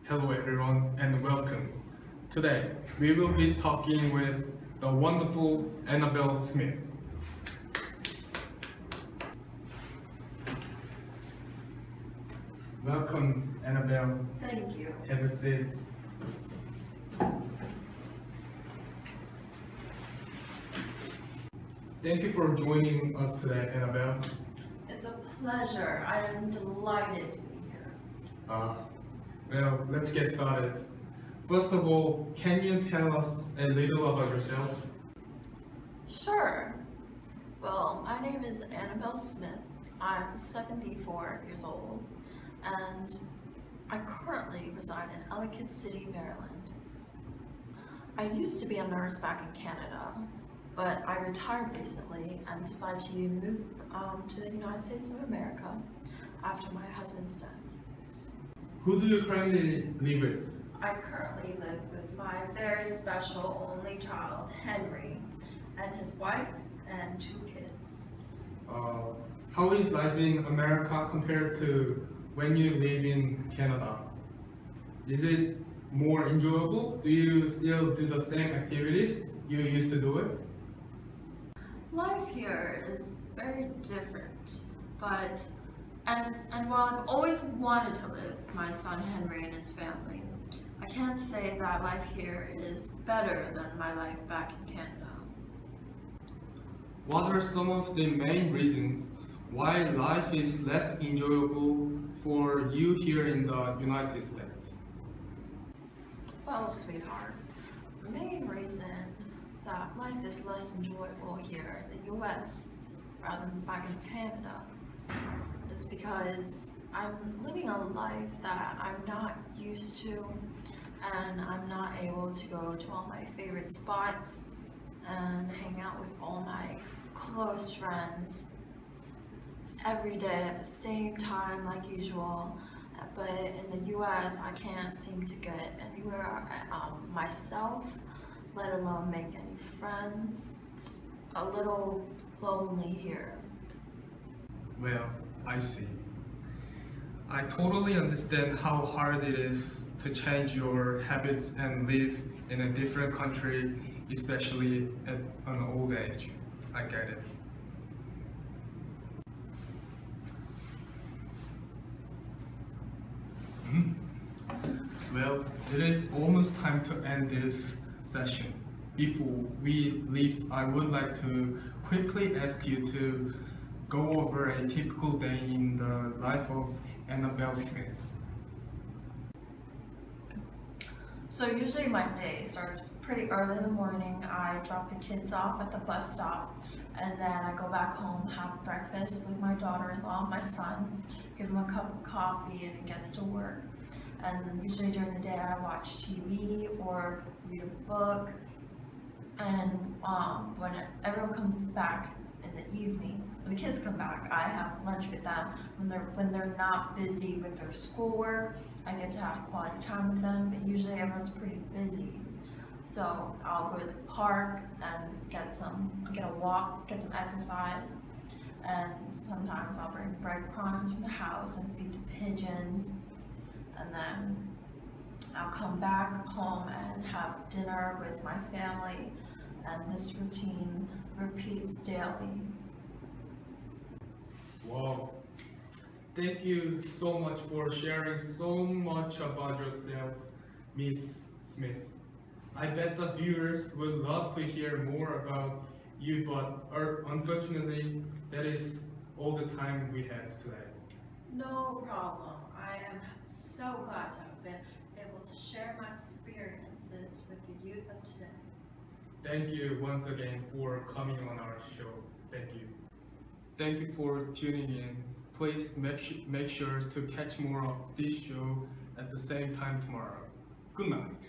Hello everyone and welcome. Today we will be talking with the wonderful Annabelle Smith. Welcome Annabelle. Thank you. Have a seat. Thank you for joining us today, Annabelle. It's a pleasure. I am delighted to be here. Well, let's get started. First of all, can you tell us a little about yourself? Sure. Well, my name is Annabelle Smith. I'm 74 years old, and I currently reside in Ellicott City, Maryland. I used to be a nurse back in Canada, but I retired recently and decided to move to the United States of America after my husband's death. Who do you currently live with? I currently live with my very special only child, Henry, and his wife and 2 kids. How is life in America compared to when you live in Canada? Is it more enjoyable? Do you still do the same activities you used to do it? Life here is very different, but and while I've always wanted to live with my son Henry and his family, I can't say that life here is better than my life back in Canada. What are some of the main reasons why life is less enjoyable for you here in the United States? Well, sweetheart, the main reason that life is less enjoyable here in the US rather than back in Canada is because I'm living a life that I'm not used to, and I'm not able to go to all my favorite spots and hang out with all my close friends every day at the same time like usual. But in the US, I can't seem to get anywhere myself, let alone make any friends. It's a little lonely here. Well, I see. I totally understand how hard it is to change your habits and live in a different country, especially at an old age. I get it. Well, it is almost time to end this session. Before we leave, I would like to quickly ask you to go over a typical day in the life of Annabelle Smith. So usually my day starts pretty early in the morning. I drop the kids off at the bus stop, and then I go back home, have breakfast with my daughter-in-law and my son, give him a cup of coffee, and he gets to work. And usually during the day I watch TV or read a book, and when everyone comes back in the evening, when the kids come back, I have lunch with them. When they're not busy with their schoolwork, I get to have quality time with them, but usually everyone's pretty busy. So I'll go to the park and get a walk, get some exercise, and sometimes I'll bring breadcrumbs from the house and feed the pigeons, and then I'll come back home and have dinner with my family, and this routine repeats daily. Wow. Thank you so much for sharing so much about yourself, Miss Smith. I bet the viewers would love to hear more about you, but unfortunately, that is all the time we have today. No problem. I am so glad to have been able to share my experiences with the youth of today. Thank you once again for coming on our show. Thank you. Thank you for tuning in. Please make sure to catch more of this show at the same time tomorrow. Good night.